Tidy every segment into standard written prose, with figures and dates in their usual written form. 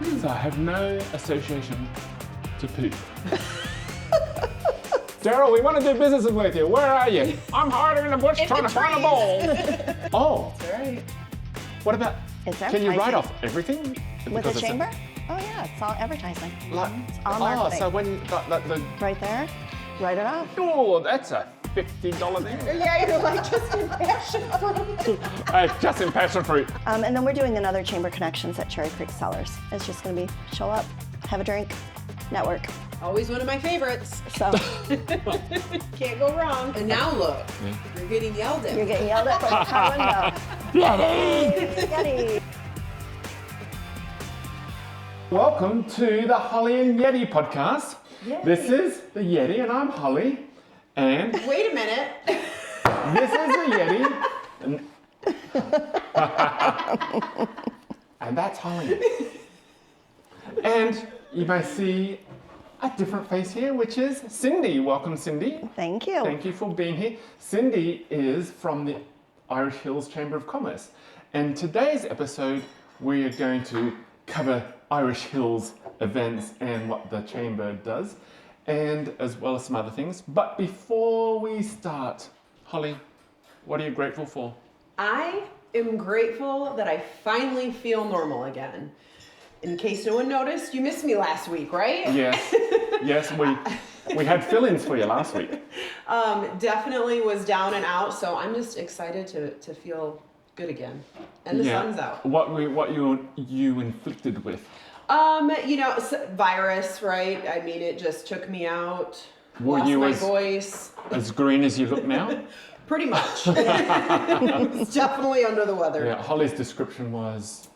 So I have no association to poop. Daryl, we want to do business with you. Where are you? I'm hiding in the bush trying to find a bowl. Oh. That's right. What about, It's can you write advertising. off everything? With the chamber? Oh yeah, it's all advertising. Like, It's all marketing. so when you got the Right there, write it off. oh, that's a $50 thing. Yeah, you're like just in passion fruit. Just in passion fruit. And then we're doing another Chamber Connections at Cherry Creek Cellars. It's just gonna be show up, have a drink, network. Always one of my favorites. So Can't go wrong. And now look, you're getting yelled at. you're getting yelled at from the car window. Yeti! Welcome to the Holly and Yeti podcast. Yay. This is the Yeti and I'm Holly. And Wait a minute. this is the Yeti. And that's Holly. And you may see a different face here, which is Cindy. Welcome, Cindy. Thank you. Thank you for being here. Cindy is from the Irish Hills Chamber of Commerce. And today's episode, we are going to cover Irish Hills events and what the Chamber does, and as well as some other things. But before we start, Holly, what are you grateful for? I am grateful that I finally feel normal again. In case no one noticed, you missed me last week, right? Yes, yes, we had fill-ins for you last week. Definitely was down and out, so I'm just excited to feel good again. And the sun's out. What you inflicted with? Virus, right? I mean, it just took me out. Were lost you my as- voice. As green as you look now? Pretty much. I was definitely under the weather. Yeah, Holly's description was,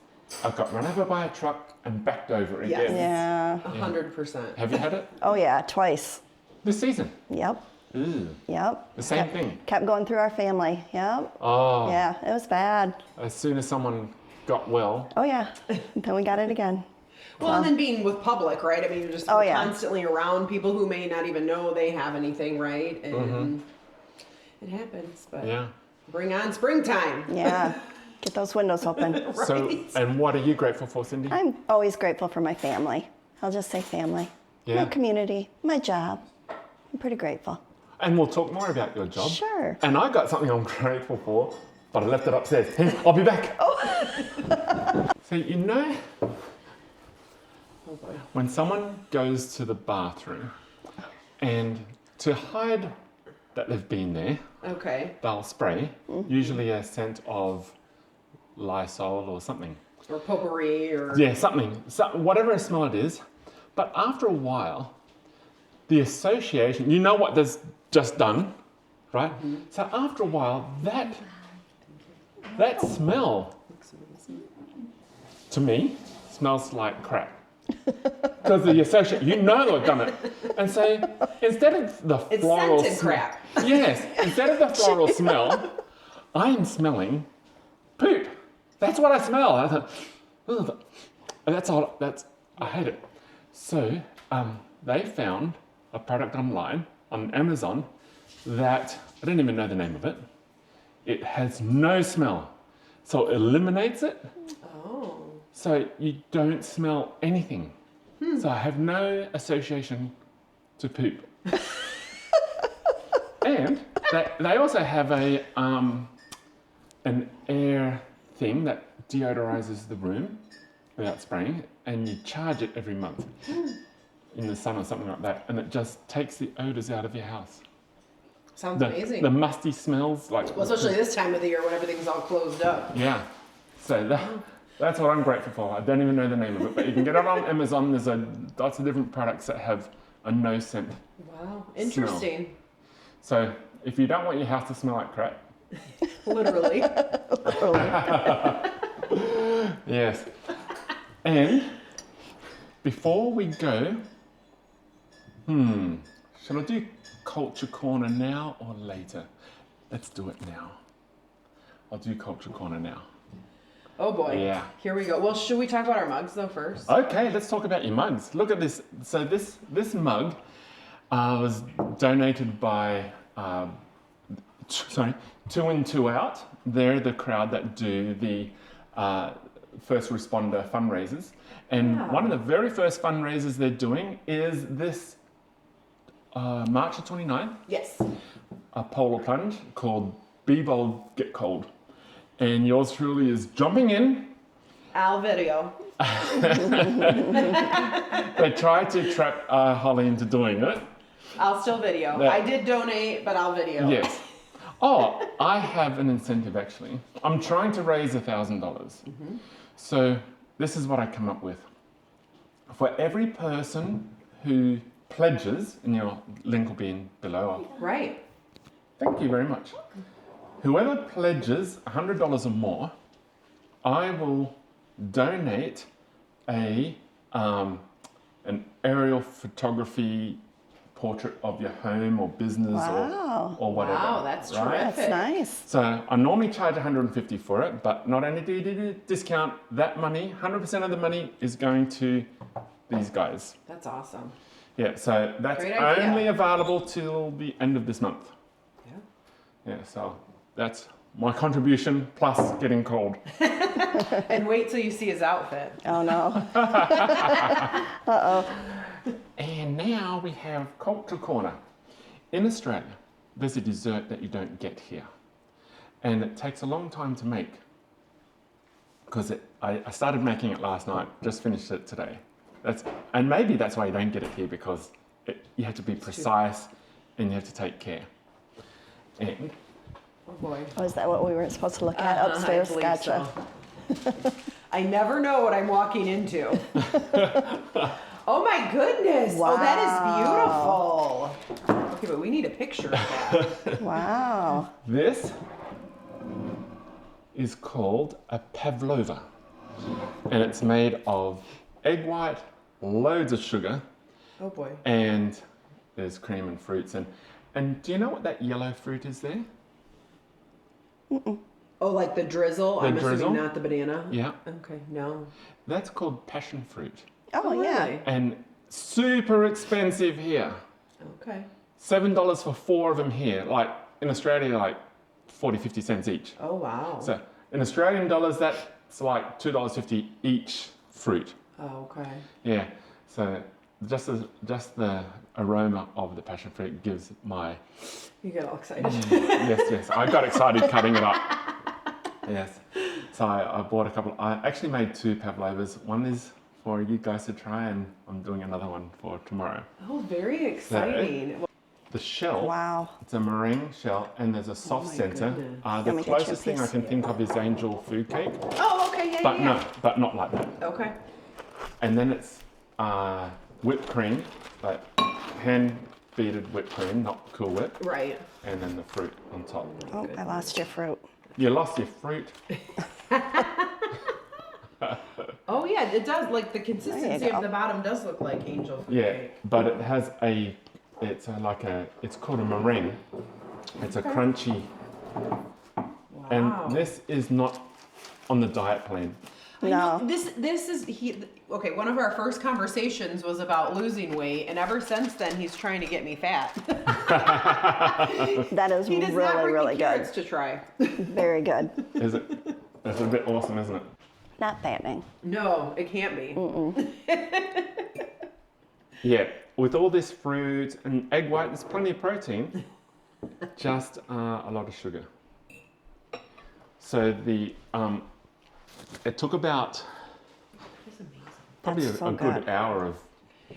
I got run over by a truck and backed over again. Yes. Yeah. 100%. Have you had it Oh yeah, twice. this season? Yep. Ooh, Yep. the same thing. Kept going through our family. Yep. Oh, Yeah, it was bad. as soon as someone got well. Oh yeah. Then we got it again. Well, and then being with public, right? I mean, you're just Oh, yeah. constantly around people who may not even know they have anything, right? And it happens, but Yeah. bring on springtime. Yeah. Get those windows open. So, Right. and what are you grateful for, Cindy? I'm always grateful for my family. I'll just say family. Yeah. My community, my job. I'm pretty grateful. And we'll talk more about your job. Sure. And I got something I'm grateful for, but I left it upstairs. Hey, I'll be back. So, you know, Oh boy. when someone goes to the bathroom and to hide that they've been there, Okay. they'll spray, usually a scent of Lysol or something. Or potpourri or... Yeah, something, whatever smell it is. But after a while, the association, you know what that's just done, right? So after a while, that smell, to me, smells like crap. Because the association, you know they've done it. And so instead of the It's floral scented crap. Yes, instead of the floral smell, I am smelling poop. That's what I smell. I thought, ugh. And I hate it. So they found a product online on Amazon that, I don't even know the name of it. It has no smell. So it eliminates it. Oh. So you don't smell anything. So I have no association to poop. And they also have an air thing that deodorizes the room without spraying, and you charge it every month in the sun or something like that, and it just takes the odors out of your house. Sounds amazing. The musty smells, like Well, especially this time of the year when everything's all closed up. yeah. So that's what I'm grateful for. I don't even know the name of it, but you can get it on Amazon. There's lots of different products that have a no scent. Wow. Interesting. So if you don't want your house to smell like crap, Literally. yes. And before we go, shall I do Culture Corner now or later? Let's do it now. I'll do Culture Corner now. Oh boy. Yeah. Here we go. Well, should we talk about our mugs though first? Okay, let's talk about your mugs. Look at this. So this mug was donated by, Two In, Two Out. They're the crowd that do the first responder fundraisers. And one of the very first fundraisers they're doing is this March the 29th. Yes. A polar plunge called Be Bold, Get Cold. And yours truly is jumping in. I'll video. They tried to trap Holly into doing it. I'll still video. I did donate, but I'll video. Yes. Oh, I have an incentive actually. I'm trying to raise $1,000. So this is what I come up with. For every person who pledges, and your link will be in below. Right. Thank you very much. Whoever pledges $100 or more, I will donate an aerial photography portrait of your home or business or whatever. Wow, that's right? terrific. That's nice. So I normally charge $150 for it, but not only do you discount that money, 100% of the money is going to these guys. That's awesome. Yeah, so that's Great idea. only available till the end of this month. Yeah. Yeah, so that's my contribution plus getting cold. And wait till you see his outfit. Oh no. Uh-oh. And now we have Culture Corner. In Australia, there's a dessert that you don't get here. And it takes a long time to make. Because I started making it last night, just finished it today. And maybe that's why you don't get it here, because you have to be precise and you have to take care. And Oh boy. Oh, is that what we were supposed to look at upstairs? I believe Gotcha. so. I never know what I'm walking into. Oh my goodness. Wow. Oh, that is beautiful. Okay, but we need a picture of that. Wow. this is called a Pavlova. And it's made of egg white, loads of sugar, Oh boy. and there's cream and fruits. And do you know what that yellow fruit is there? Oh, like the drizzle? The I'm drizzle? assuming not the banana? Yeah. Okay, no. That's called passion fruit. Oh, yeah. really? And super expensive here. Okay. $7 for 4 of them here. Like in Australia, like 40, 50 cents each. Oh, wow. So in Australian dollars, that's like $2.50 each fruit. Oh, okay. Yeah. So just the aroma of the passion fruit gives my You get all excited. yes. I got excited cutting it up. Yes. So I bought a couple. I actually made 2 pavlovas. One is for you guys to try, and I'm doing another one for tomorrow. Oh, very exciting. The shell. Wow. It's a meringue shell, and there's a soft my center. goodness. The Let me get you a closest thing I piece. can think of is angel food cake, Oh, okay, yeah, but yeah. no, but not like that. Okay. And then it's whipped cream, like hand beaten whipped cream, not Cool Whip, Right. and then the fruit on top. Oh, I lost your fruit. You lost your fruit. Oh, yeah, it does. Like the consistency go. of the bottom does look like angel food Yeah, cake. but it has it's called a meringue. It's a crunchy, Wow. and this is not on the diet plan. I know, No. this is okay. One of our first conversations was about losing weight, and ever since then he's trying to get me fat. That is He does not really, bring really me good. carrots to try. Very good. Is it? It's a bit awesome, isn't it? Not fattening. No, it can't be. Yeah, with all this fruit and egg white, there's plenty of protein, just a lot of sugar. So it took about That's amazing. probably That's so a good good. hour of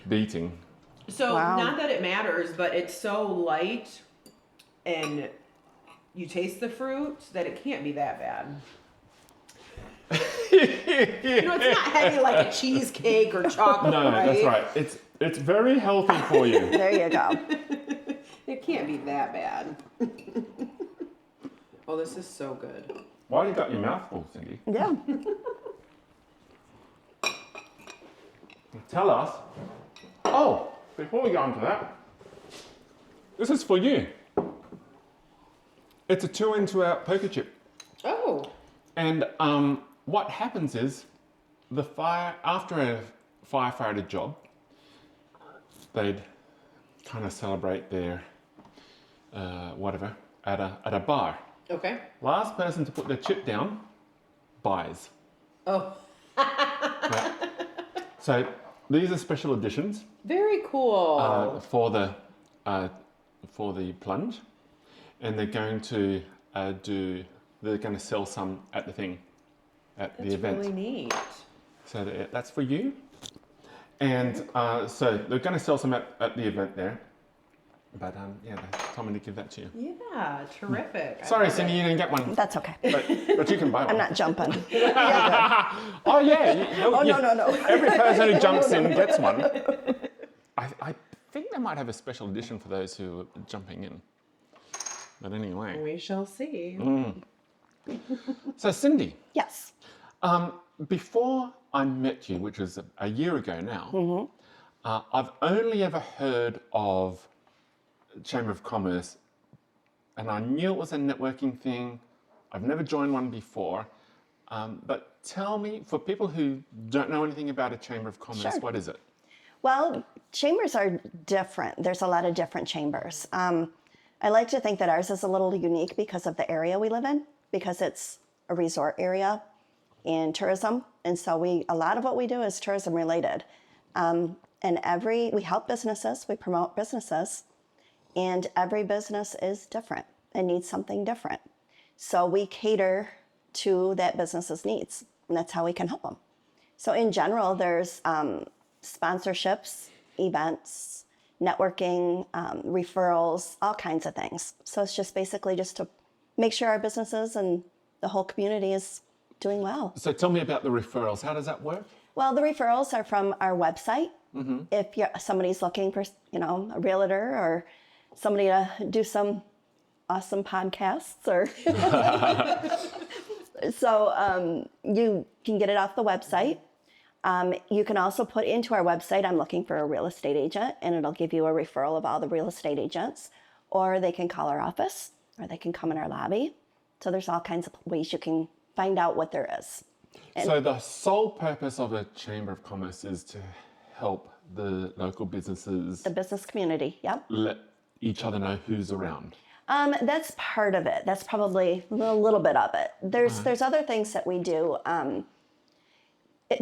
beating. So Wow. not that it matters, but it's so light, and you taste the fruit that it can't be that bad. You know, it's not heavy like a cheesecake or chocolate. No, that's right. It's very healthy for you. There you go. It can't be that bad. Oh, this is so good. Why you got your mouth full, Cindy? Yeah. Tell us. Oh, before we go on to that, this is for you. It's a 2 in 2 out poker chip. Oh. And what happens is, after a firefighter job, they'd kind of celebrate their whatever at a bar. Okay. Last person to put their chip down buys. Oh, Yeah. So these are special editions very cool. for the Plunge, and they're going to sell some at the thing, at the event. Really neat. So that's for you. And so they're going to sell some at the event there. But yeah, they told me to give that to you. Yeah, terrific. I Sorry, love Cindy, it. you didn't get one. That's okay. But you can buy one. I'm not jumping. Oh yeah. No. Every person who jumps in gets one. I think they might have a special edition for those who are jumping in. But anyway. We shall see. So Cindy, Yes. before I met you, which was a year ago now, I've only ever heard of Chamber of Commerce, and I knew it was a networking thing. I've never joined one before. But tell me, for people who don't know anything about a Chamber of Commerce, Sure. what is it? Well, chambers are different. There's a lot of different chambers. I like to think that ours is a little unique because of the area we live in, because it's a resort area in tourism. And so a lot of what we do is tourism related. And we help businesses, we promote businesses, and every business is different and needs something different. So we cater to that business's needs, and that's how we can help them. So in general, there's sponsorships, events, networking, referrals, all kinds of things. So it's just basically just to make sure our businesses and the whole community is doing well. So tell me about the referrals. How does that work? Well, the referrals are from our website. If somebody's looking for, a realtor or somebody to do some awesome podcasts, or so you can get it off the website. You can also put into our website, I'm looking for a real estate agent, and it'll give you a referral of all the real estate agents, or they can call our office, or they can come in our lobby. So there's all kinds of ways you can find out what there is. So the sole purpose of a Chamber of Commerce is to help the local businesses The business community, yep. let each other know who's around. That's part of it. That's probably a little bit of it. There's other things that we do.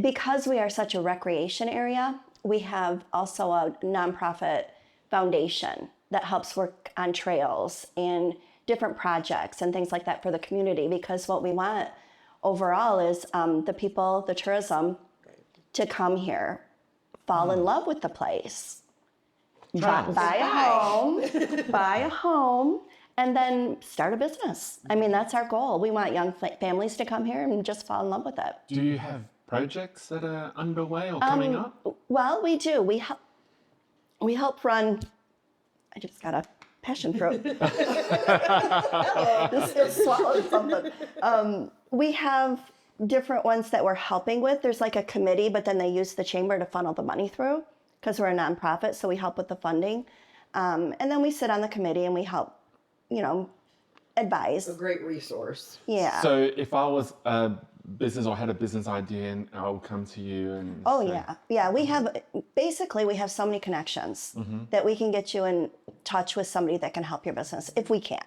Because we are such a recreation area, we have also a nonprofit foundation that helps work on trails and different projects and things like that for the community, because what we want overall is the tourism to come here, fall in love with the place, buy a home, and then start a business. I mean, that's our goal. We want young families to come here and just fall in love with it. Do you have projects that are underway or coming up? Well, we do. We help run. I just got a passion fruit. Just swallowed something. We have different ones that we're helping with. There's like a committee, but then they use the chamber to funnel the money through, because we're a nonprofit, so we help with the funding. And then we sit on the committee and we help, advise. A great resource. Yeah. So if I was a business or had a business idea, and I'll come to you and say, Yeah. We have so many connections that we can get you in touch with somebody that can help your business if we can.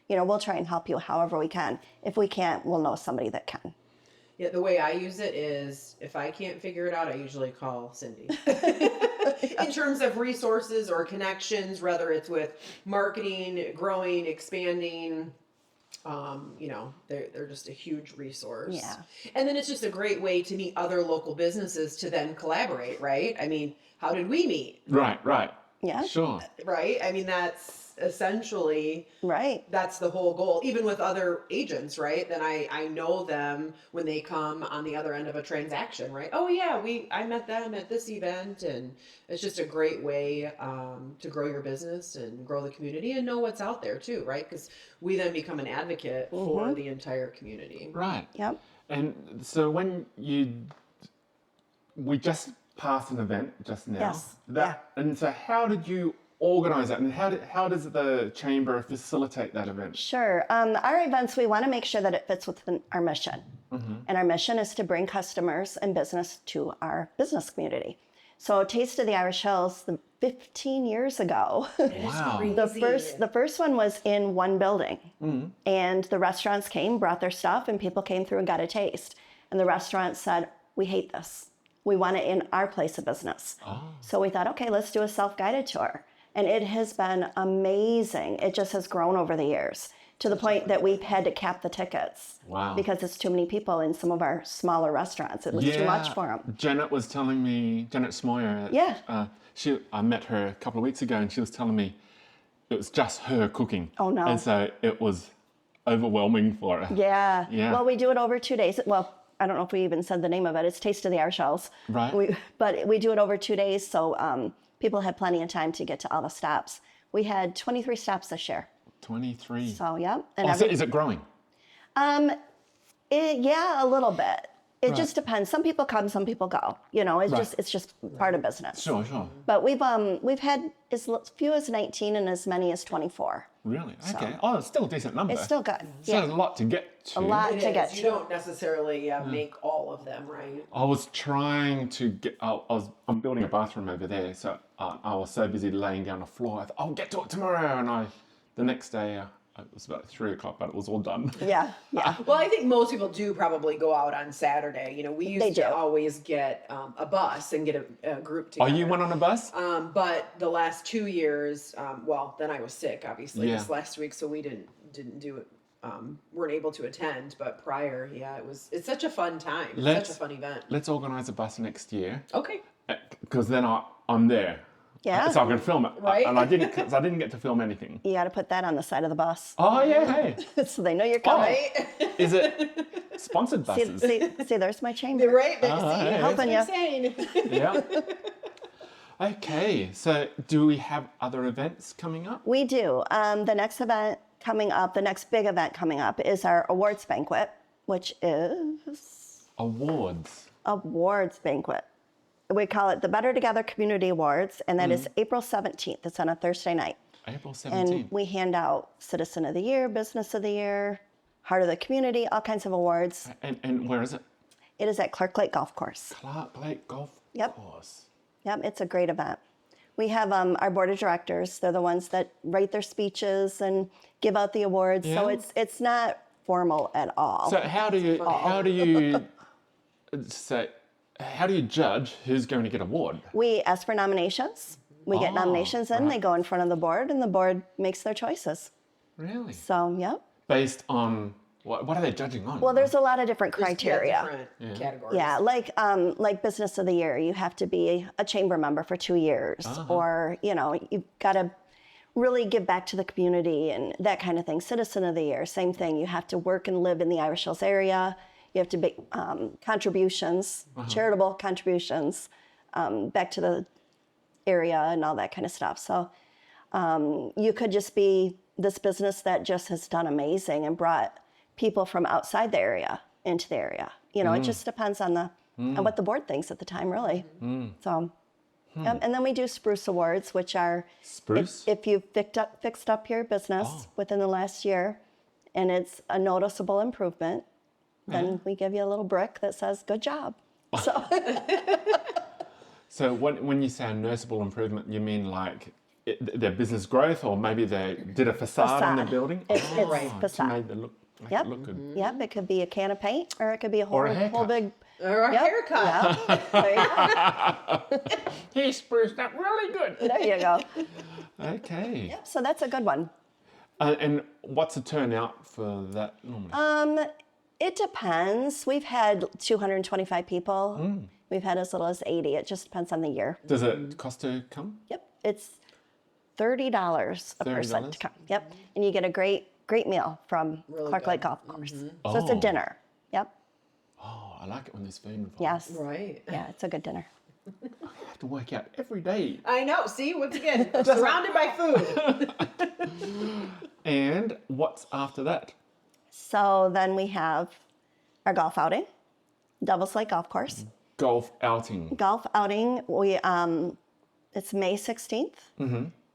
We'll try and help you however we can. If we can't, we'll know somebody that can. Yeah, the way I use it is, if I can't figure it out, I usually call Cindy. In terms of resources or connections, whether it's with marketing, growing, expanding, they're just a huge resource. Yeah. And then it's just a great way to meet other local businesses to then collaborate, right? I mean, how did we meet? Right. Yeah. Sure. Right? I mean, that's essentially, Right. that's the whole goal. Even with other agents, right? Then I know them when they come on the other end of a transaction, right? Oh yeah, I met them at this event, and it's just a great way to grow your business and grow the community and know what's out there too, right? Because we then become an advocate for the entire community. Right. Yep. And so we just passed an event just now. Yes. And so how did you organize that, and how does the chamber facilitate that event? Sure. Our events, we want to make sure that it fits within our mission. And our mission is to bring customers and business to our business community. So Taste of the Irish Hills, 15 years ago, Wow. the first one was in one building. And the restaurants came, brought their stuff, and people came through and got a taste. And the restaurant said, we hate this. We want it in our place of business. So we thought, okay, let's do a self-guided tour. And it has been amazing. It just has grown over the years to the point that we've had to cap the tickets. Wow. Because it's too many people in some of our smaller restaurants. It was too much for them. Janet was telling me, Janet Smoyer, I met her a couple of weeks ago and she was telling me it was just her cooking. Oh, no. And so it was overwhelming for her. Yeah. Yeah. Well, we do it over 2 days. Well, I don't know if we even said the name of it. It's Taste of the Arshells. Right. But we do it over 2 days, so people had plenty of time to get to all the stops. We had 23 stops this year. 23. So, yeah. And So is it growing? Yeah, a little bit. It Right. just depends. Some people come, some people go. You know, it's just part of business. Sure. But we've had as few as 19 and as many as 24. Really? Okay. Oh, it's still a decent number. It's still good. Still a lot to get to. A lot It to is. get You to. don't necessarily make all of them, right? I was trying to get. I'm building a bathroom over there, so I was so busy laying down the floor. I thought, I'll get to it tomorrow, and the next day it was about 3 o'clock, but it was all done. Yeah. Well, I think most people do probably go out on Saturday. You know, we They used do. to always get a bus and get a group Oh, together. you went on a bus? But the last 2 years, well, then I was sick, obviously, Yeah. this last week, so we didn't do it. Weren't able to attend, but prior, it's such a fun time. It's such a fun event. Let's organise a bus next year, Okay. because then I'm there. Yeah. So I can film it. Right. And I didn't get to film anything. You got to put that on the side of the bus Oh yeah, hey. so they know you're coming. Right? Is it sponsored buses? See, there's my chamber. Right? See, hey. that's Helping what ya. I'm saying. Yeah. Okay, so do we have other events coming up? We do. The next event coming up, the next big event coming up is our awards banquet, which is Awards. awards banquet. We call it the Better Together Community Awards, and that is April 17th. It's on a Thursday night. April And 17th. we hand out Citizen of the Year, Business of the Year, Heart of the Community, all kinds of awards. And where is it? It is at Clark Lake Golf Course. Clark Lake Golf Yep. Course. Yep, it's a great event. We have our board of directors. They're the ones that write their speeches and give out the awards. So Yeah. it's not formal at all. So how do you judge who's going to get award? We ask for nominations. We get Oh, nominations in, right. they go in front of the board, and the board makes their choices. Really? So, yep. Based on what are they judging on? Well, there's a lot of different Yeah, criteria. different categories. Yeah, like Business of the Year, you have to be a chamber member for 2 years, or you've got to really give back to the community and that kind of thing. Citizen of the Year, same thing. You have to work and live in the Irish Hills area. You have to make contributions, charitable contributions, back to the area and all that kind of stuff. So you could just be this business that just has done amazing and brought people from outside the area into the area. It just depends on on what the board thinks at the time, really. So, and then we do Spruce Awards, which are Spruce? if you've fixed up your business within the last year, and it's a noticeable improvement, then we give you a little brick that says "Good job." So, So when you say a noticeable improvement, you mean like their business growth, or maybe they did a facade on their Facade. building? It's to facade. make it look Yep. good. Yep, it could be a can of paint, or it could be a Or a whole haircut. big. Or a Yep, haircut. yeah. There you go. He spruced up really good. There you go. Okay. Yep, so that's a good one. And what's the turnout for that normally? It depends. We've had 225 people. We've had as little as 80. It just depends on the year. Does it cost to come? Yep, it's $30 a person $30? to come. Yep, and you get a great meal from Really Clark good. Lake Golf Course. So it's a Oh. dinner. Yep. Oh, I like it when there's food involved. Yes. Right. Yeah, it's a good dinner. I have to work out every day. I know. See, once again, surrounded by food. And what's after that? So then we have our golf outing, Devil's Lake Golf Course. Golf outing. Golf outing, it's May 16th.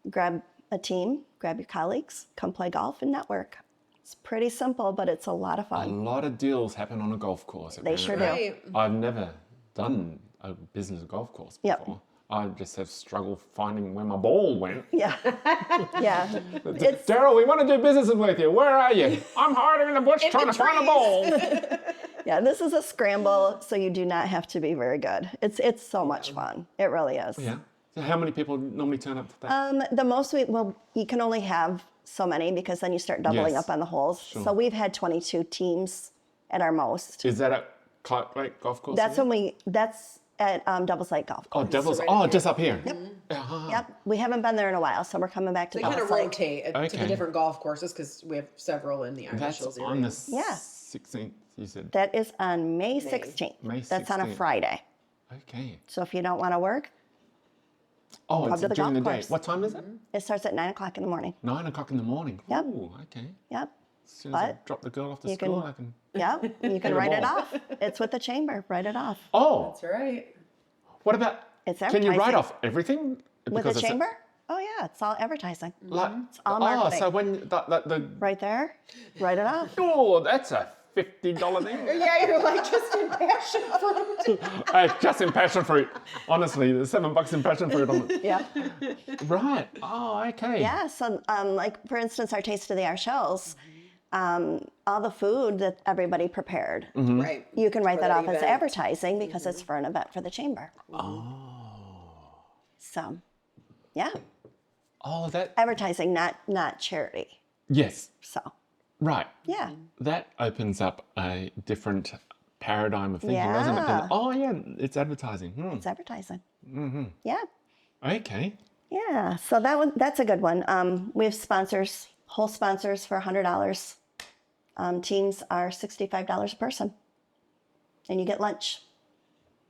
Grab a team, grab your colleagues, come play golf and network. It's pretty simple, but it's a lot of A fun. lot of deals happen on a golf course. They sure do. Right. I've never done a business golf course Yep. before. I just have struggled finding where my ball went. Yeah. Yeah. It's, Daryl, we want to do business with you. Where are you? I'm hiding in the bush In trying the to find a trees. ball. Yeah, this is a scramble, so you do not have to be very good. It's so much fun. It really is. Yeah. So how many people normally turn up to that? The most you can only have so many because then you start doubling Yes. up on the holes. Sure. So we've had 22 teams at our most. Is that at Clark Lake Golf Course? That's at Devil's Lake Golf Course. Just up here. Yep. Yep. We haven't been there in a while, so we're coming back to They kind Devil's of Lake. rotate to Okay. the different golf courses because we have several in the Irish That's Hills on area. the Yeah. 16th, you said. That is on May 16th. May That's on a 16th. Friday. Okay. So if you don't want to work, Oh, Come it's to the during the golf day. course. What time is it? it starts at 9 o'clock in the morning. 9 o'clock in the morning. Yep. Ooh, okay. Yep. As soon as I But drop the girl off to you school, can- I can... Yep. You can a write it ball. off. It's with the chamber. Write it off. Oh, That's right. what about... It's Can you write advertising. off everything? With Because the it's chamber? Oh yeah, it's all advertising. Like, all oh, marketing. so when the Right there. Write it off. oh, that's a $50 thing. Yeah, you're like just in passion fruit. Hey, just in passion fruit. Honestly, there's $7 in passion fruit on it. Yeah. Right. Oh, okay. Yeah. So, like for instance, our Taste of the Irish Hills, all the food that everybody prepared, Right. you can write For that that off as event. advertising because it's for an event for the chamber. Oh. So, yeah, Oh, that. advertising, not charity. Yes. So, Right. yeah. That opens up a different paradigm of thinking, doesn't it? Yeah. Oh, yeah, it's advertising. It's advertising. Yeah. Okay. Yeah. So that's a good one. We have sponsors, whole sponsors for $100. Teams are $65 a person, and you get lunch.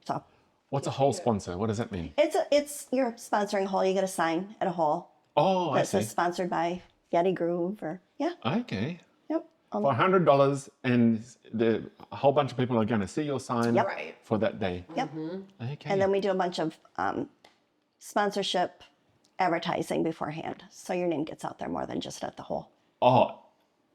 So What's a whole sponsor? What does that mean? it's you're sponsoring a hole. You get a sign at a hole Oh, I that see. says sponsored by Yeti Groove or Okay. yep. For $100, and a whole bunch of people are going to see your sign Yep. Right. for that day. Yep. Okay. And then we do a bunch of sponsorship advertising beforehand, so your name gets out there more than just at the hole. Oh,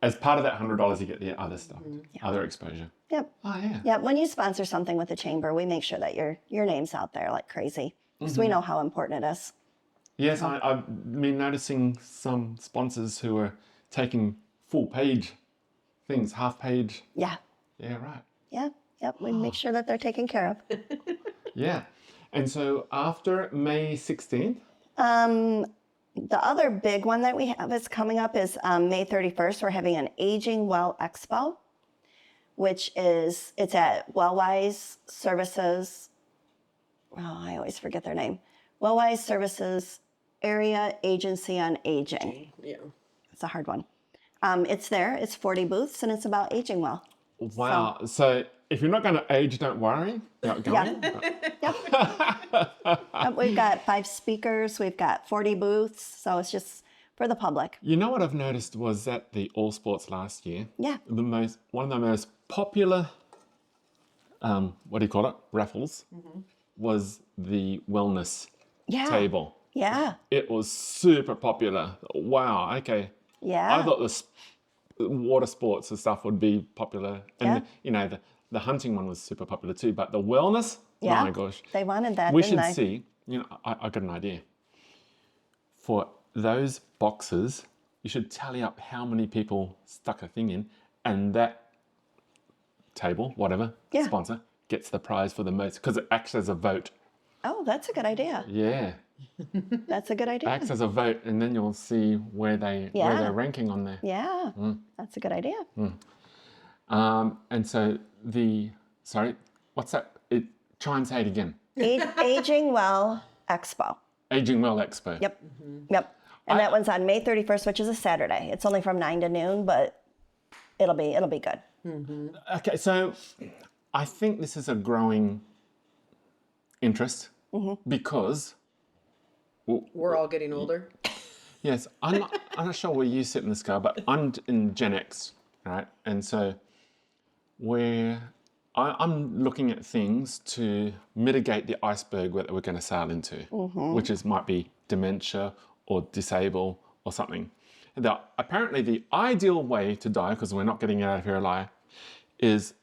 as part of that $100, you get the other stuff, other exposure. Yep. Oh, yeah. Yeah, when you sponsor something with the chamber, we make sure that your name's out there like crazy because we know how important it is. Yes, I've been noticing some sponsors who are taking full page things, half page. Yeah, Yeah, right. yeah, yep. We make sure that they're taken care of. Yeah. And so after May 16th, The other big one that we have is coming up is May 31st. We're having an Aging Well Expo, which is it's at Wellwise Services. Oh, I always forget their name. Wellwise Services Area Agency on Aging. Yeah. It's a hard one. It's there. It's 40 booths, and it's about aging well. wow. So if you're not going to age, don't worry. Not going. We've got 5 speakers. We've got 40 booths. So it's just for the public. You know what I've noticed was at the All Sports last year, Yeah. one of the most popular, what do you call it, raffles, was the wellness Yeah. table. Yeah. It was super popular. Wow. Okay. Yeah. I thought the water sports and stuff would be popular, and Yeah. the hunting one was super popular too. But the wellness, Yeah. my gosh, They wanted that, we didn't should they? see. I got an idea. For those boxes, you should tally up how many people stuck a thing in, and that table, whatever Yeah. sponsor, gets the prize for the most because it acts as a vote. Oh, that's a good idea. Yeah, That's a good idea. acts as a vote, and then you'll see where Yeah. they're ranking on there. Yeah. That's a good idea. And so what's that? Try and say it again. Aging Well Expo. Aging Well Expo. Yep. Yep. And that one's on May 31st, which is a Saturday. It's only from 9 to noon, but it'll be good. Okay, so I think this is a growing interest because, We're all getting older. yes, I'm not sure where you sit in the scale, but I'm in Gen X, right? And so I'm looking at things to mitigate the iceberg that we're going to sail into, which might be dementia or disable or something. Apparently the ideal way to die, because we're not getting out of here alive, is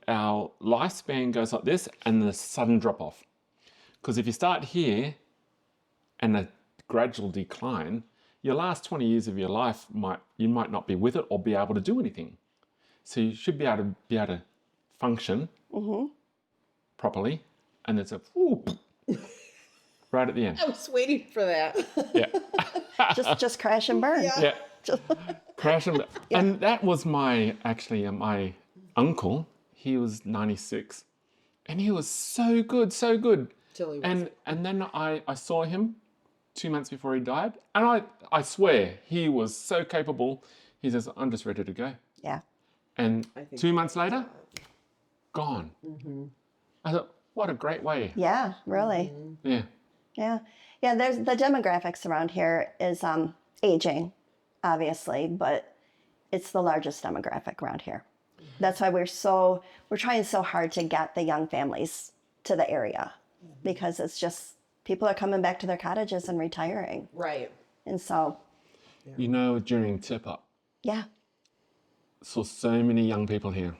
our lifespan goes like this and the sudden drop off. Because if you start here and a gradual decline, your last 20 years of your life you might not be with it or be able to do anything. So you should be able to function properly, and it's a whoop, right at the end. I was waiting for that. Yeah, Just crash and burn. Yeah. yeah. Just- Crash and that was my uncle. He was 96, and he was so good. Till he wasn't. And then I saw him 2 months before he died, and I swear he was so capable. He says, "I'm just ready to go," yeah. and I think 2 months later, gone. I thought, what a great way. Yeah, really. Yeah. Yeah. There's the demographics around here is aging, obviously, but it's the largest demographic around here. That's why we're trying so hard to get the young families to the area, because it's just people are coming back to their cottages and retiring, Right. and so You know, during tip up, yeah, saw so many young people here.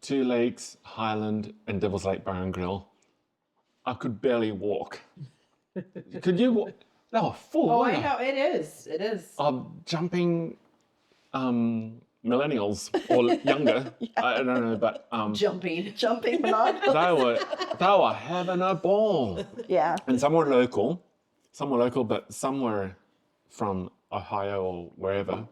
Two Lakes, Highland, and Devil's Lake Bar and Grill. I could barely walk. Could you walk? They were full. Oh, weren't I they? know. It is. It is. Of jumping millennials or younger. I don't know, but Jumping. jumping along. they were having a ball. Yeah, And some were local, but some were from Ohio or wherever.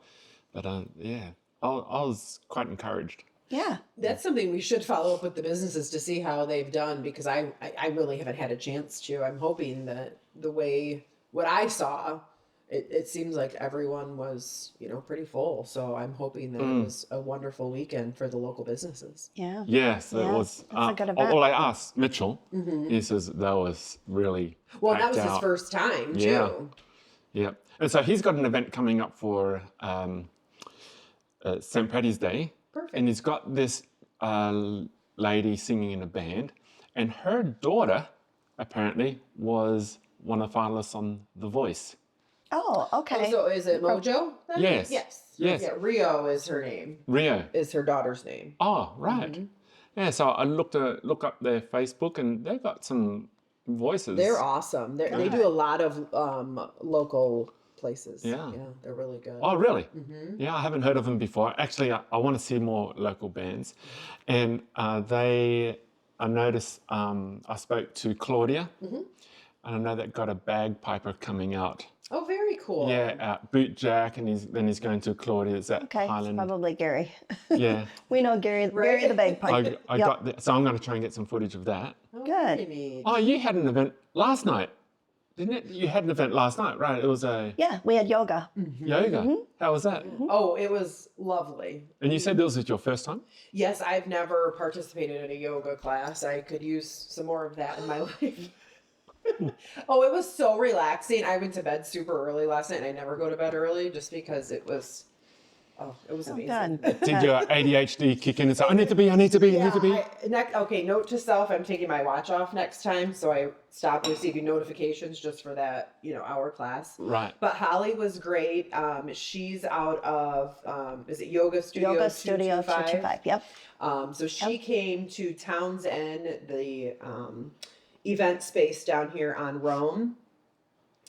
But yeah, I was quite encouraged. yeah, That's something we should follow up with the businesses to see how they've done, because I really haven't had a chance to. I'm hoping that what I saw, it seems like everyone was, pretty full. So I'm hoping that it was a wonderful weekend for the local businesses. yeah. Yes, it Yeah, was. that's a good event. Well, I asked Mitchell. He says that was really Well, that packed was his out. first time too. Yeah. Yeah, and so he's got an event coming up for St. Paddy's Day. Perfect. And he's got this lady singing in a band, and her daughter apparently was one of the finalists on The Voice. Oh, okay. So is it Mojo? then? Yes. Yes. Yes. Yeah, Rio is her name. Rio. Is her daughter's name. Oh, right. Yeah, so I look up their Facebook, and they've got some voices. They're awesome. They do a lot of local places. Yeah. Yeah, they're really good. Oh, really? Yeah, I haven't heard of them before. Actually, I want to see more local bands. And I noticed, I spoke to Claudia, and I know they've got a bagpiper coming out. Oh, very cool. Yeah, Boot Jack, and then he's going to Claudia's at Okay, it's Highland. probably Gary. Yeah, We know Gary the bagpipe. I Yep. got so I'm going to try and get some footage of that. Oh, Good. very neat. Oh, you had an event last night, didn't it? You had an event last night, right? It was a Yeah, we had yoga. yoga. How was that? Oh, it was lovely. And you said this was your first time? Yes, I've never participated in a yoga class. I could use some more of that in my life. Oh, it was so relaxing. I went to bed super early last night, and I never go to bed early just because it was amazing. Good. Did your ADHD kick in and say, I need to be? Okay, note to self, I'm taking my watch off next time, so I stop receiving notifications just for that, hour class. Right. But Holly was great. She's out of, is it Yoga Studio Yoga Studio 225? 225. Yep. So she came to Townsend, the event space down here on Rome,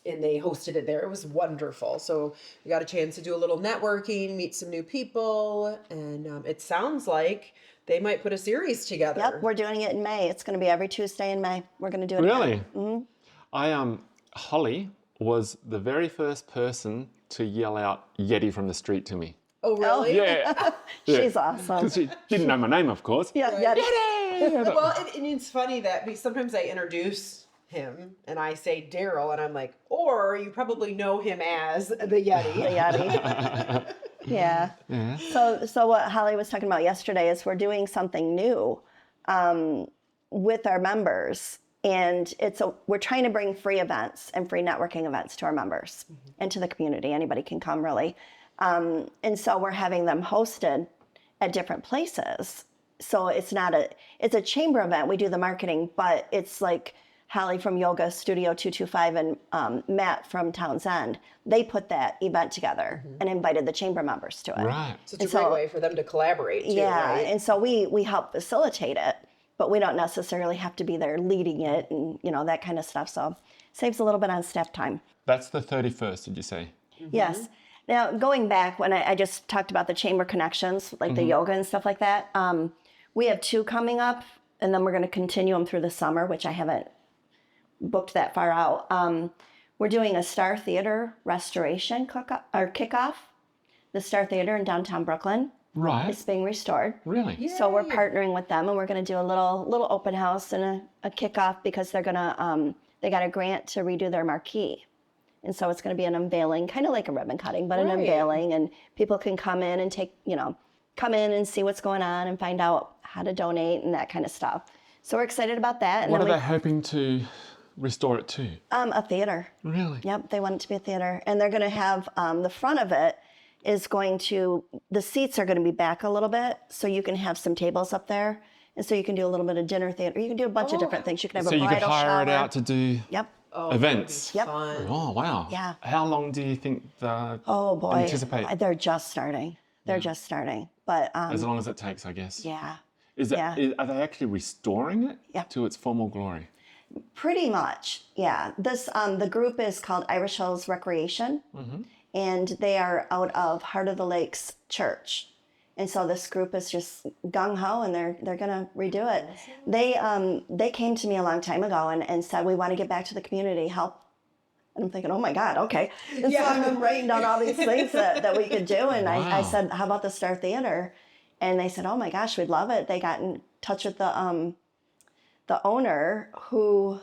and they hosted it there. It was wonderful. So we got a chance to do a little networking, meet some new people, and it sounds like they might put a series together. Yep, we're doing it in May. It's going to be every Tuesday in May. We're going to do it. Really? Mm-hmm. Holly was the very first person to yell out Yeti from the street to me. Oh, really? Yeah. She's awesome. Because she didn't know my name, of course. Yeah, yeah. Well, and it's funny that sometimes I introduce him and I say Daryl, and I'm like, or you probably know him as the Yeti. The Yeti. Yeah. So what Holly was talking about yesterday is we're doing something new with our members, and we're trying to bring free events and free networking events to our members and to the community. Anybody can come, really. And so we're having them hosted at different places. So it's a chamber event. We do the marketing, but it's like Holly from Yoga Studio 225 and Matt from Townsend. They put that event together and invited the chamber members to it. Right. So it's a great way for them to collaborate too, Yeah, right? and so we help facilitate it, but we don't necessarily have to be there leading it and that kind of stuff. So saves a little bit on staff time. That's the 31st, did you say? Yes. Now, going back, when I just talked about the chamber connections, like the yoga and stuff like that, we have 2 coming up, and then we're going to continue them through the summer, which I haven't booked that far out. We're doing a Star Theater restoration kickoff. The Star Theater in downtown Brooklyn. Right. It's being restored. Really? So we're partnering with them, and we're going to do a little open house and a kickoff because they're going to they got a grant to redo their marquee. And so it's going to be an unveiling, kind of like a ribbon cutting, but an unveiling, and people can come in and come in and see what's going on and find out how to donate and that kind of stuff. So we're excited about that. And What are they hoping to restore it to? A theater. Really? Yep, they want it to be a theater. And they're going to have the front of it is going to, the seats are going to be back a little bit, so you can have some tables up there. And so you can do a little bit of dinner theater. You can do a bunch of different things. You can have So a you bridal could hire shower. it out to do events. Yep. Fun. Oh, wow. Yeah. How long do you think Oh boy, anticipate? they're just starting. They're just starting. But As long as it takes, I guess. yeah, Are they actually restoring it Yeah. to its formal glory? pretty much. Yeah. This the group is called Irish Hills Recreation, and they are out of Heart of the Lakes Church. And so this group is just gung ho, and they're gonna redo it. They came to me a long time ago and said, we want to get back to the community, help. And I'm thinking, oh my God, okay. And so I'm writing down all these things that we could do. And I said, how about the Star Theater? And they said, oh my gosh, we'd love it. They got in touch with the owner, who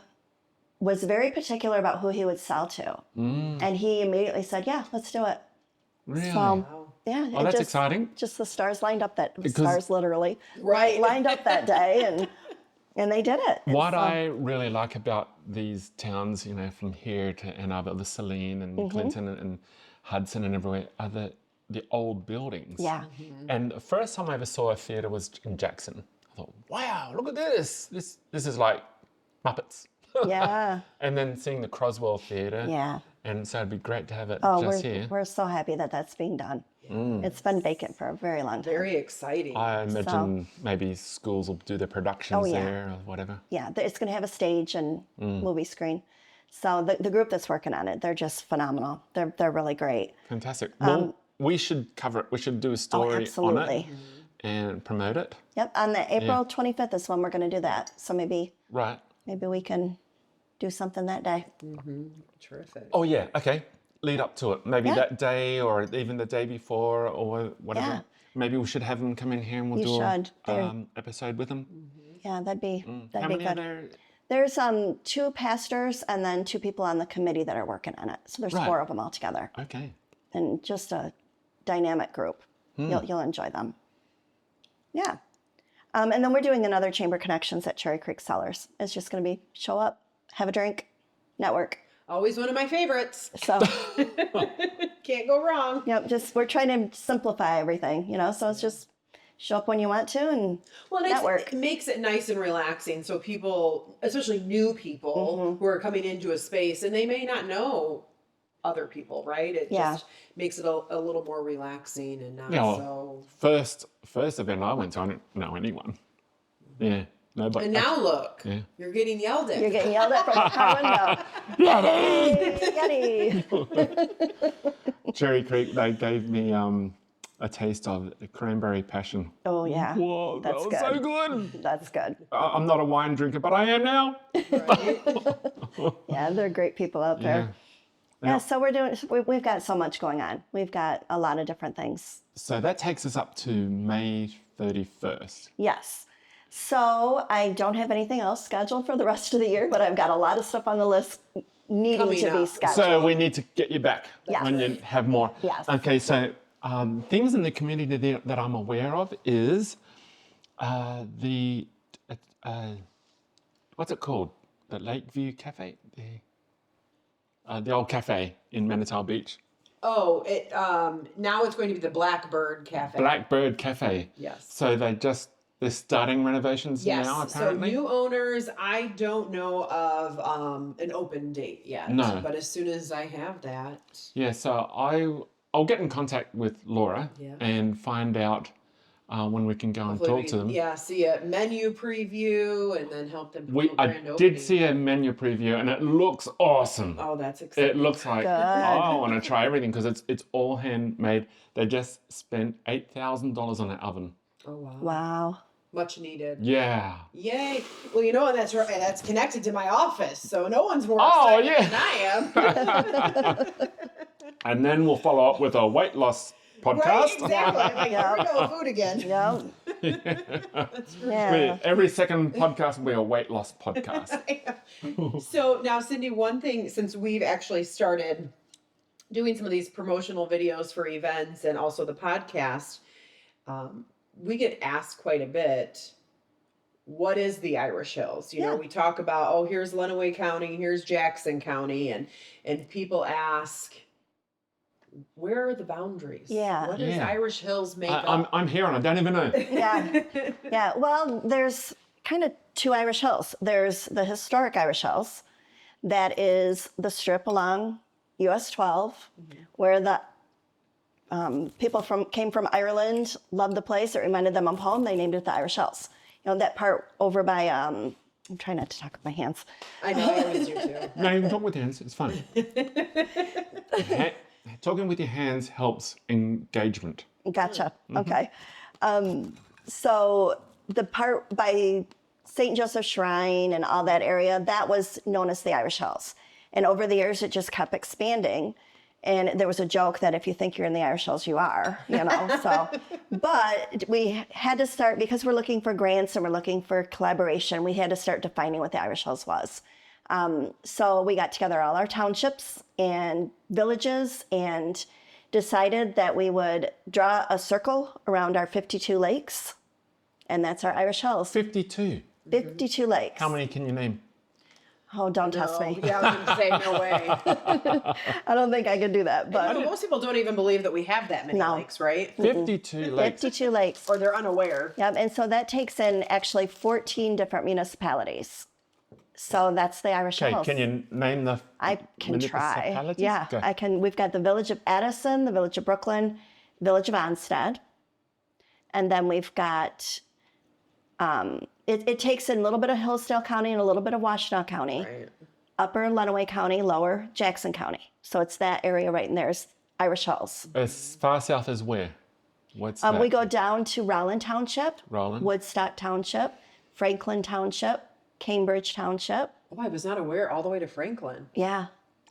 was very particular about who he would sell to. And he immediately said, yeah, let's do it. Really? So, yeah. Oh, that's exciting. Just the stars lined up stars literally Right. lined up that day, and they did it. And What so- I really like about these towns, from here to Ann Arbor, the Saline and Clinton and Hudson and everywhere, are the old buildings. Yeah. And the first time I ever saw a theatre was in Jackson. I thought, wow, look at this. This is like Muppets. Yeah. And then seeing the Croswell Theatre. Yeah. And so it'd be great to have it Oh, just here. we're so happy that that's being done. It's been vacant for a very long time. Very exciting. I imagine maybe schools will do their productions there or whatever. Yeah, it's going to have a stage and movie screen. So the group that's working on it, they're just phenomenal. They're really great. Fantastic. Well, we should cover it. We should do a story on absolutely. it and promote it. Yep, on the April 25th is when we're going to do that. So maybe Right. we can do something that day. Terrific. Oh, yeah. Okay. Lead up to it. Maybe Yeah. that day or even the day before or whatever. Yeah. Maybe we should have them come in here and we'll You do should. an episode with them. Yeah, that'd be How many good. are there? There's 2 pastors and then 2 people on the committee that are working on it. So there's Right. 4 of them all together, Okay. and just a dynamic group. You'll enjoy them. Yeah. And then we're doing another Chamber Connections at Cherry Creek Cellars. It's just going to be show up, have a drink, network. Always one of my favorites. So, Can't go wrong. we're trying to simplify everything, so it's just show up when you want to and Well, and network. it makes it nice and relaxing. So people, especially new people who are coming into a space and they may not know other people, right? It just makes it a little more relaxing and not so. First event I went to, I didn't know anyone. Yeah. Nobody. And now look, Yeah. you're getting yelled at. You're getting yelled at from the car window. Yeti! Cherry Creek, they gave me a taste of the cranberry passion. Oh, yeah. Whoa, that That's was so good. good. That's good. I'm not a wine drinker, but I am now. Yeah, they're great people out there. Yeah, so we've got so much going on. We've got a lot of different things. So that takes us up to May 31st. Yes. So I don't have anything else scheduled for the rest of the year, but I've got a lot of stuff on the list needing Coming to be up. scheduled. So we need to get you back Yes. when you have more. Yes. Okay, so things in the community that I'm aware of is the, what's it called? The Lakeview Cafe? The old cafe in Manatee Beach. Oh, it now it's going to be the Blackbird Cafe. Blackbird Cafe. Yes. So they're starting renovations Yes. now, apparently. So new owners, I don't know of an open date yet. No. But as soon as I have that, Yeah, so I'll get in contact with Laura Yeah. and find out when we can go and Hopefully we talk to can, them. yeah, see a menu preview and then help them promote I grand opening. did see a menu preview and it looks awesome. Oh, that's exciting. It looks like Good. I want to try everything because it's all handmade. They just spent $8,000 on an oven. Oh, wow. Wow. Much needed. Yeah. Yay. Well, you know, and that's right. That's connected to my office, so no one's more Oh, excited yeah. than I am. And then we'll follow up with a weight loss podcast. Right, exactly. I'm like, here we go, food again. Yep. That's great. Yeah. Every second podcast will be a weight loss podcast. So now, Cindy, one thing, since we've actually started doing some of these promotional videos for events and also the podcast, we get asked quite a bit, what is the Irish Hills? You know, we talk about, oh, here's Lenawee County, here's Jackson County, and people ask, where are the boundaries? Yeah. What does Yeah. Irish Hills make up? I'm here and I don't even know. Yeah. Yeah. Well, there's kind of two Irish Hills. There's the historic Irish Hills, that is the strip along US 12, where the people came from Ireland, loved the place. It reminded them of home. They named it the Irish Hills. You know, that part over by, I'm trying not to talk with my hands. I know, I always do too. No, you can talk with your hands. It's fun. Talking with your hands helps engagement. Gotcha. Okay. So the part by St. Joseph Shrine and all that area, that was known as the Irish Hills. And over the years, it just kept expanding. And there was a joke that if you think you're in the Irish Hills, you are, you know, so. But we had to start, because we're looking for grants and we're looking for collaboration, we had to start defining what the Irish Hills was. So we got together all our townships and villages and decided that we would draw a circle around our 52 lakes. And that's our Irish Hills. 52. 52 lakes. How many can you name? Oh, don't test No, me. yeah, I was going to say, no way. I don't think I could do that, but Most people don't even believe that we have that many No. lakes, right? 52 lakes. 52 lakes. Or they're unaware. Yep, and so that takes in actually 14 different municipalities. So that's the Irish Okay, Hills. can you name the I can try. municipalities? Yeah, Go. I can. We've got the village of Addison, the village of Brooklyn, village of Onstead, and then we've got. It takes in a little bit of Hillsdale County and a little bit of Washtenaw County, Right. Upper Lenawee County, Lower Jackson County. So it's that area right in there is Irish Hills. As far south as where? What's that? We go down to Rowland Township, Rowland? Woodstock Township, Franklin Township, Cambridge Township. Oh, I was not aware all the way to Franklin. Yeah,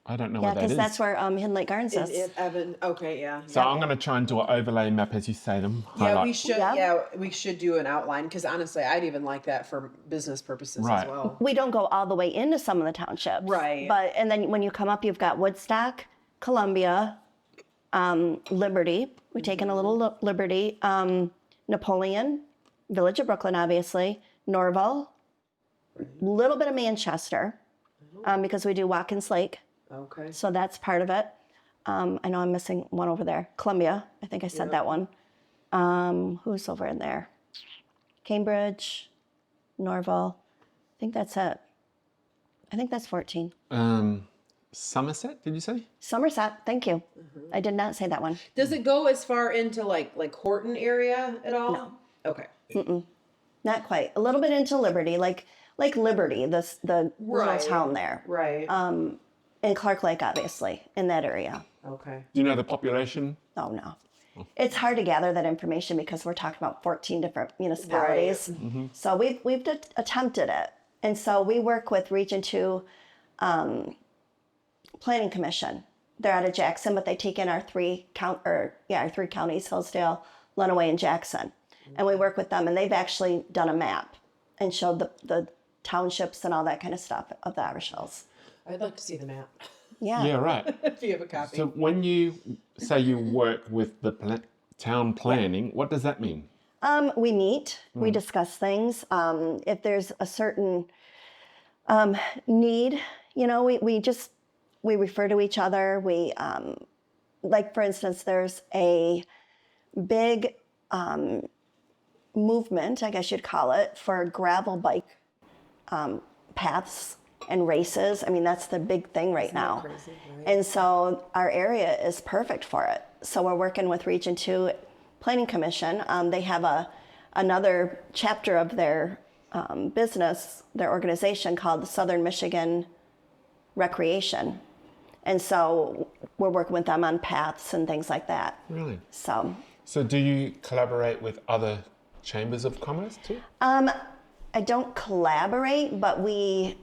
I don't know yeah, where that because is. that's where Hidden Lake Gardens is. Evan. Okay, yeah. So I'm going to try and do an overlay map as you say them. Yeah, Highlight. we should. Yeah. Yeah, we should do an outline because honestly, I'd even like that for business purposes Right. as well. We don't go all the way into some of the townships. Right. But, and then when you come up, you've got Woodstock, Columbia, Liberty. We've taken a little Liberty, Napoleon, Village of Brooklyn, obviously, Norval, a little bit of Manchester, because we do Watkins Lake. Okay. So that's part of it. I know I'm missing one over there. Columbia, I think I said that one. Who's over in there? Cambridge, Norval. I think that's it. I think that's 14. Somerset, did you say? Somerset, thank you. I did not say that one. Does it go as far into like Horton area at all? No. Okay. Not quite. A little bit into Liberty, like Liberty, the Right. little town there. Right. And Clark Lake, obviously, in that area. Okay. Do you know the population? Oh, no. It's hard to gather that information because we're talking about 14 different municipalities. So we've attempted it. And so we work with Region 2 Planning Commission. They're out of Jackson, but they take in our three counties, Hillsdale, Lenawee, and Jackson. And we work with them, and they've actually done a map and showed the townships and all that kind of stuff of the Irish Hills. I'd like to see the map Yeah. Yeah, right. if you have a copy. So when you say you work with the town planning, what does that mean? We meet, we discuss things. If there's a certain need, you know, we refer to each other. We, like for instance, there's a big movement, I guess you'd call it, for gravel bike paths and races. I mean, that's the big thing right now. crazy, right? And so our area is perfect for it. So we're working with Region 2 Planning Commission. They have another chapter of their business, their organization called the Southern Michigan Recreation. And so we're working with them on paths and things like that. Really? So do you collaborate with other chambers of commerce too? I don't collaborate, but we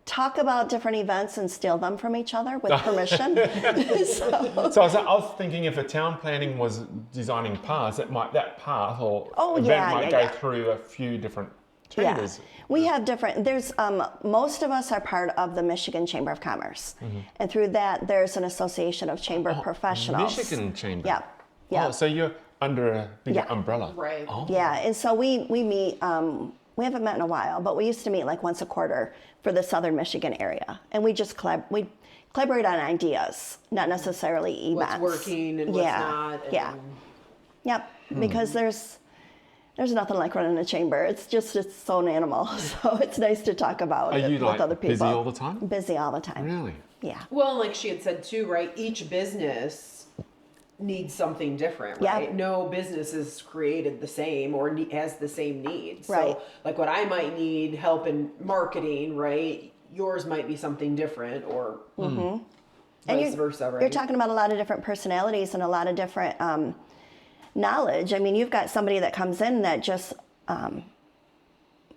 talk about different events and steal them from each other with permission. So I was thinking if a town planning was designing paths, that path or event might go through a few different chambers. Yeah. We have different, there's, most of us are part of the Michigan Chamber of Commerce. And through that, there's an association of chamber professionals. Michigan Chamber? Yeah. Yeah. Oh, so you're under a bigger umbrella. Right. Oh. Yeah, and so we meet, we haven't met in a while, but we used to meet like once a quarter for the Southern Michigan area. And we just we collaborate on ideas, not necessarily events. What's working and what's not. And Yep, because there's nothing like running a chamber. It's its own animal. So it's nice to talk about Are you with other people. busy all the time? Busy all the time. Really? Yeah. Well, like she had said too, right? Each business needs something different, Yeah. right? No business is created the same or has the same needs. Right. So, like what I might need help in marketing, right? Yours might be something different, or vice versa, right? You're talking about a lot of different personalities and a lot of different knowledge. I mean, you've got somebody that comes in that just,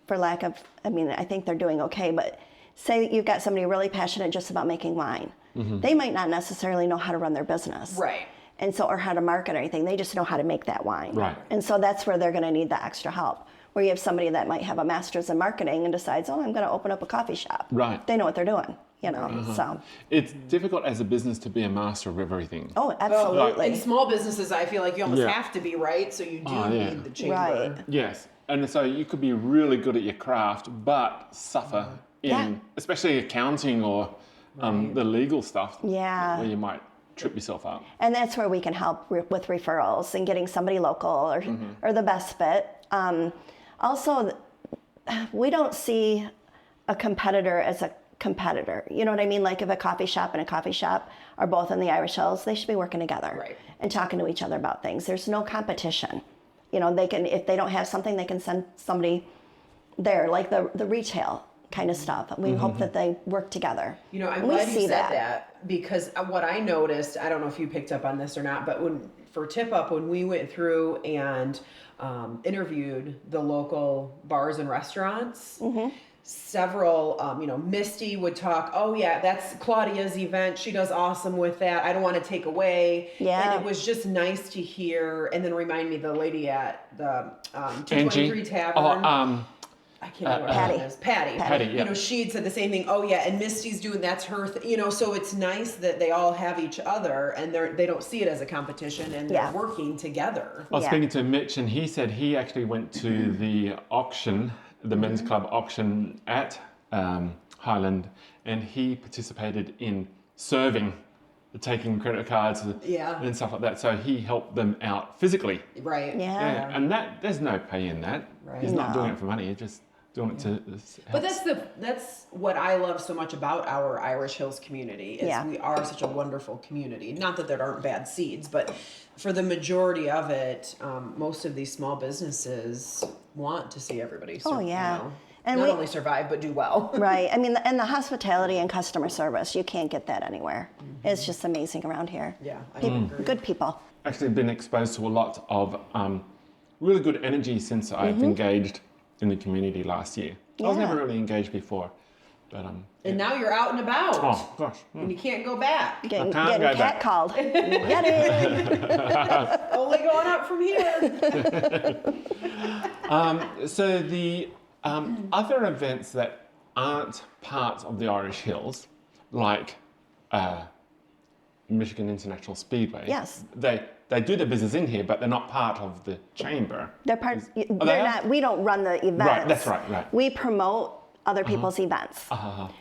for lack of, I think they're doing okay, but say you've got somebody really passionate just about making wine. They might not necessarily know how to run their business. Right. And so, or how to market or anything. They just know how to make that wine. Right. And so that's where they're going to need the extra help. Where you have somebody that might have a master's in marketing and decides, I'm going to open up a coffee shop. Right. They know what they're doing, so. It's difficult as a business to be a master of everything. Oh, absolutely. In small businesses, I feel like you almost Yeah. have to be, right? So you do yeah. need the chamber. Right. Yes. And so you could be really good at your craft, but suffer in, Yeah. especially accounting or the legal stuff. Yeah. Where you might trip yourself up. And that's where we can help with referrals and getting somebody local or the best fit. Also, we don't see a competitor as a competitor. You know what I mean? Like if a coffee shop and a coffee shop are both in the Irish Hills, they should be working together Right. and talking to each other about things. There's no competition. They can, if they don't have something, they can send somebody there, like the retail kind of stuff. We hope that they work together. I'm glad you said that because what I noticed, I don't know if you picked up on this or not, but for Tip Up, when we went through and interviewed the local bars and restaurants, several, Misty would talk, oh yeah, that's Claudia's event. She does awesome with that. I don't want to take away. Yeah. And it was just nice to hear. And then remind me, the lady at the Angie? 223 Tavern. I can't remember what her Patty. name is. Patty. Patty, yeah. She had said the same thing. Oh yeah, and Misty's doing that's her. So it's nice that they all have each other and they don't see it as a competition and they're working together. I was speaking to Mitch, and he said he actually went to the auction, the men's club auction at Highland, and he participated in serving, taking credit cards and stuff like that. So he helped them out physically. Right. Yeah. And there's no pay in that. Right. He's not No. doing it for money. He's just doing it to. But that's what I love so much about our Irish Hills community is we are such a wonderful community. Not that there aren't bad seeds, but for the majority of it, most of these small businesses want to see everybody And not only survive but do well. Right. And the hospitality and customer service, you can't get that anywhere. It's just amazing around here. Yeah, I agree. Good people. Actually been exposed to a lot of really good energy since I've engaged in the community last year. I was Yeah. never really engaged before, but And now you're out and about. oh gosh. And you can't go back. Getting can't go back. catcalled. Yeti. Only going up from here. So the other events that aren't part of the Irish Hills, like Michigan International Speedway, Yes. they do their business in here, but they're not part of the chamber. They're part. they They're are? not. We don't run the events. Right, that's right. We promote other people's events.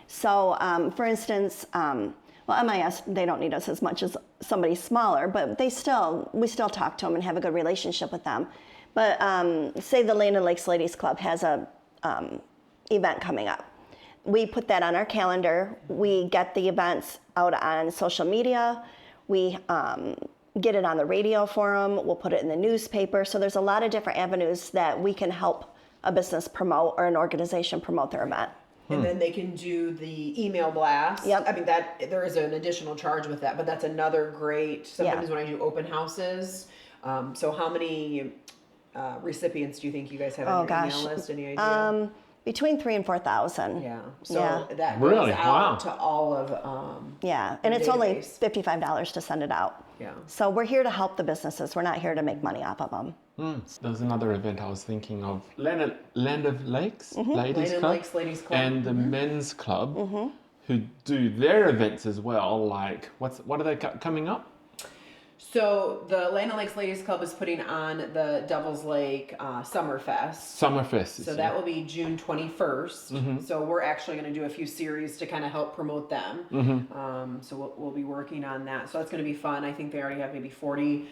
So, for instance, MIS, they don't need us as much as somebody smaller, but we still talk to them and have a good relationship with them. But say the Land and Lakes Ladies Club has a event coming up. We put that on our calendar. We get the events out on social media. We get it on the radio for them. We'll put it in the newspaper. So there's a lot of different avenues that we can help a business promote or an organization promote their event. And then they can do the email blast. Yep. I mean, that there is an additional charge with that, but that's another great. Sometimes when I do open houses, so how many recipients do you think you guys have on your email list? Any idea? Between 3,000 and 4,000. Yeah. So that goes Really? out Wow. to all of Yeah, and it's only database. $55 to send it out. Yeah. So we're here to help the businesses. We're not here to make money off of them. There was another event I was thinking of, Land of Lakes, Ladies Land of Club, Lakes Ladies Club. and the Men's Club, who do their events as well. Like, what are they coming up? So the Land of Lakes Ladies Club is putting on the Devil's Lake Summerfest. Summerfest. So that will be June 21st. Mm-hmm. So we're actually going to do a few series to kind of help promote them. Mm-hmm. So we'll be working on that. So that's going to be fun. I think they already have maybe 40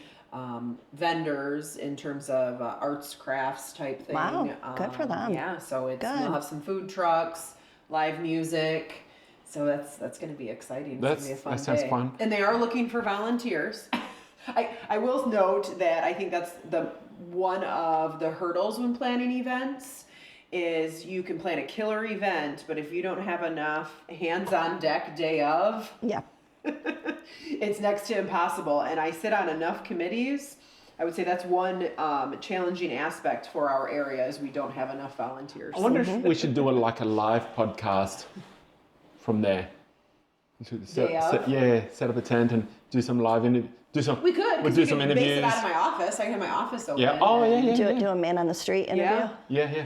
vendors in terms of arts, crafts type thing. Wow, good for them. Yeah, so Good. we'll have some food trucks, live music. So that's going to be exciting. It's going to be a fun that sounds day. fun. And they are looking for volunteers. I will note that I think that's one of the hurdles when planning events is you can plan a killer event, but if you don't have enough hands on deck day of, Yeah. it's next to impossible. And I sit on enough committees. I would say that's one challenging aspect for our area is we don't have enough volunteers. I wonder if we should do a live podcast from there. Day of? Set up a tent and do some live interview. We could. We'll 'cause do we some could interviews. base it out of my office. I can have my office open. Yeah. Oh, and- yeah. Do a man on the street interview. Yeah. Yeah.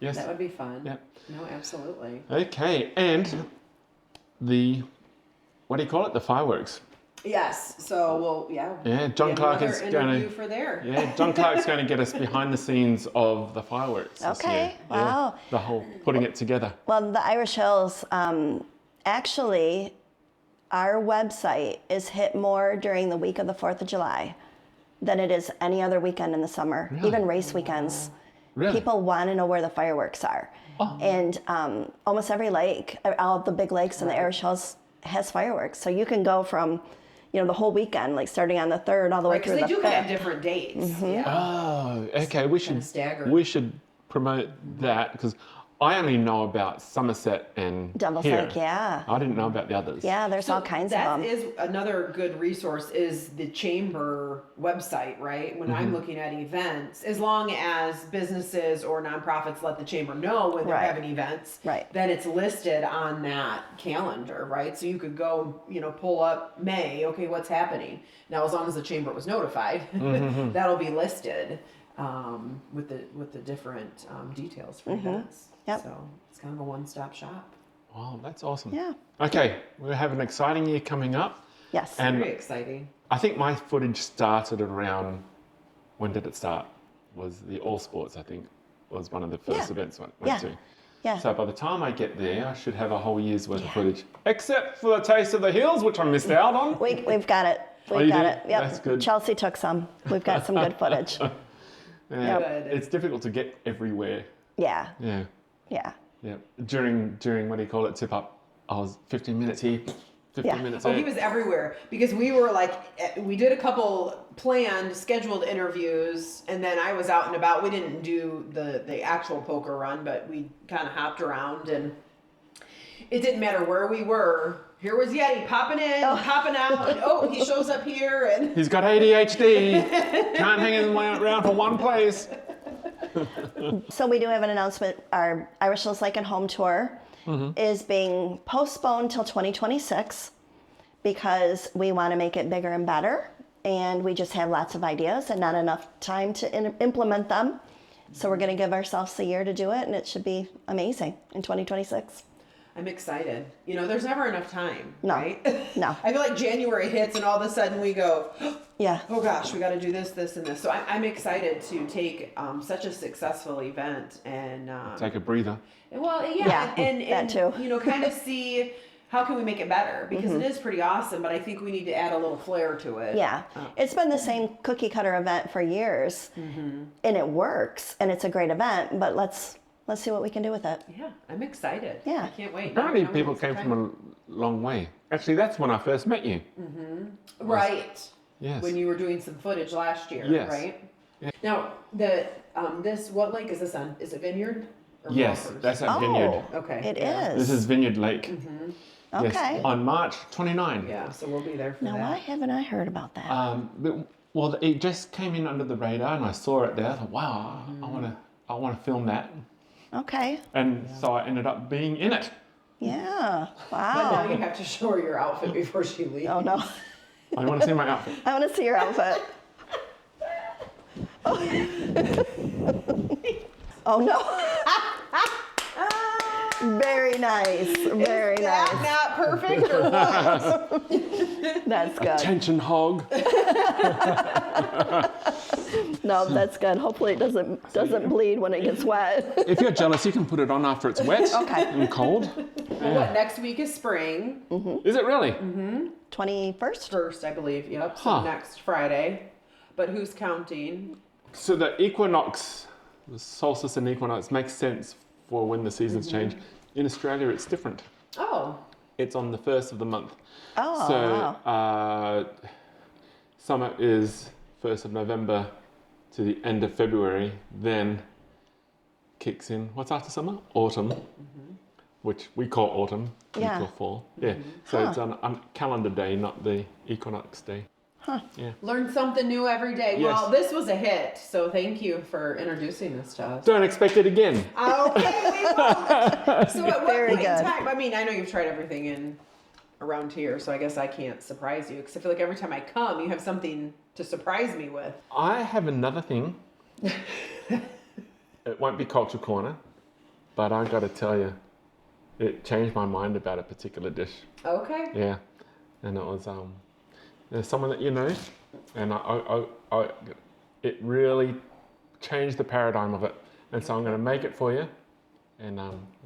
Yes. That would be fun. Yeah. No, absolutely. Okay, and what do you call it? The fireworks. Yes. So Yeah, John Clark is interview going for there. Yeah, John Clark's going to get us behind the scenes of the fireworks. this Okay, year. Yeah, wow. the whole putting it together. Well, the Irish Hills, actually, our website is hit more during the week of the 4th of July than it is any other weekend in the summer, Really? even race weekends. Really? People want to know where the fireworks are. Oh. And almost every lake, all the big lakes in the Irish Hills has fireworks. So you can go from, the whole weekend, like starting on the 3rd all the way Right, because through they the do 5th. kind of different dates. Yeah. Oh, okay. staggered. We should promote that because I only know about Somerset and Devil's here. Lake, yeah. I didn't know about the others. Yeah, there's all kinds of them. That is another good resource is the chamber website, right? When I'm looking at events, as long as businesses or nonprofits let the chamber know when they're Right. having events, Right. then it's listed on that calendar, right? So you could go, pull up May, okay, what's happening? Now, as long as the chamber was notified, that'll be listed with the different details for events. Yep. So it's kind of a one-stop shop. Wow, that's awesome. Yeah. Okay, we have an exciting year coming up. Yes. And Very exciting. I think my footage started around, when did it start? Was the All Sports, I think, was one of the first Yeah. events I went Yeah. to. Yeah. So by the time I get there, I should have a whole year's worth of footage. Except for the Taste of the Hills, which I missed out on. We've got it. Oh, We've you got do? it. Yep. That's good. Chelsea took some. We've got some good footage. Yeah, Good. it's difficult to get everywhere. Yeah. Yeah, Yeah. yeah. During what do you call it, tip up, I was 15 minutes here, 15 Yeah. minutes Oh, there. he was everywhere because we were we did a couple planned, scheduled interviews, and then I was out and about. We didn't do the actual poker run, but we kind of hopped around, and it didn't matter where we were. Here was Yeti popping in, popping out, and he shows up here, and He's got ADHD, can't hang around for one place. So we do have an announcement. Our Irish Hills Lake and Home Tour is being postponed till 2026 because we want to make it bigger and better. And we just have lots of ideas and not enough time to implement them. So we're going to give ourselves a year to do it, and it should be amazing in 2026. I'm excited. There's never enough time, No. right? No. I feel like January hits, and all of a sudden we go, Yeah. oh gosh, we got to do this, this, and this. So I'm excited to take such a successful event and Take a breather. Yeah, and that too. kind of see how can we make it better because it is pretty awesome, but I think we need to add a little flair to it. Yeah. It's been the same cookie cutter event for years, and it works, and it's a great event, but let's see what we can do with it. Yeah, I'm excited. Yeah. I can't wait. Apparently Now we know people it's came time. from a long way. Actually, that's when I first met you. Right. Yes. when you were doing some footage last year, Yes. right? Yeah. Now, what lake is this on? Is it Vineyard? Or Yes, Walkers? that's our vineyard. Okay. It yeah. is. This is Vineyard Lake. Okay. Yes, on March 29. Yeah, so we'll be there for Now, that. why haven't I heard about that? Well, it just came in under the radar, and I saw it there. I thought, wow, I want to film that, Okay. and so I ended up being in it. Yeah. But now Wow. you have to show her your outfit before she leaves. Oh no. I want to see my outfit. I want to see your outfit. Oh no. Very nice. Very Is that nice. not perfect or what? That's good. Attention hog. No, that's good. Hopefully it doesn't bleed when it gets wet. If you're jealous, you can put it on after it's wet Okay. and cold. Well, what, next week is spring. Is it really? 21st? First, I believe. Yep. So Huh. next Friday. But who's counting? So the equinox, the solstice and equinox makes sense for when the seasons change. In Australia, it's different. Oh. It's on the 1st of the month. Oh, So wow. summer is 1st of November to the end of February, then kicks in. What's after summer? Autumn, which we call autumn, Yeah. we call fall. Yeah, so it's on calendar day, not the equinox day. Yeah. Learn something new every day. Yes. Well, this was a hit, so thank you for introducing this to us. Don't expect it again. Okay, we won't. So at what Very point in good. time, I mean, I know you've tried everything in around here, so I guess I can't surprise you, because I feel like every time I come, you have something to surprise me with. I have another thing. It won't be Culture Corner, but I got to tell you, it changed my mind about a particular dish. Okay. Yeah, and it was there's someone that you know, and it really changed the paradigm of it, and so I'm going to make it for you, and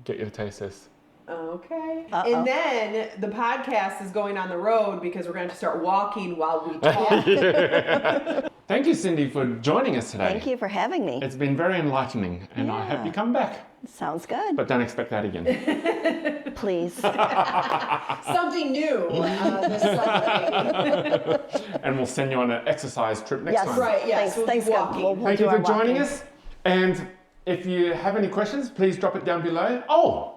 get you to taste this. Okay. Uh-oh. And then the podcast is going on the road because we're going to have to start walking while we talk. Thank you, Cindy, for joining us today. Thank you for having me. It's been very enlightening, and I hope Yeah. you come back, Sounds good. but don't expect that again. Please. Something new this Sunday. And we'll send you on an exercise trip next Yes. time. Right, yes. We'll be Thanks, God. walking. We'll Thank do you for our joining walking. us. And if you have any questions, please drop it down below. Oh,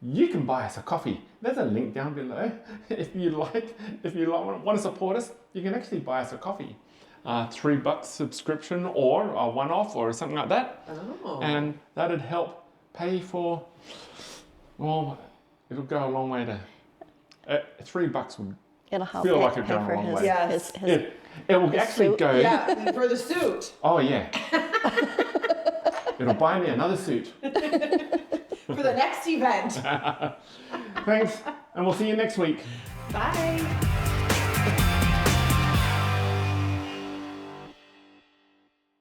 you can buy us a coffee. There's a link down below. If you want to support us, you can actually buy us a coffee. $3 subscription or a one-off or something like that. Oh. And that'd help pay for, well, it'll go a long way to, $3 would It'll help feel pay- like it'd pay go a for long his, way. Yes. his it will actually suit. go. Yeah, for the suit. Oh yeah. It'll buy me another suit. For the next event. Thanks, and we'll see you next week. Bye.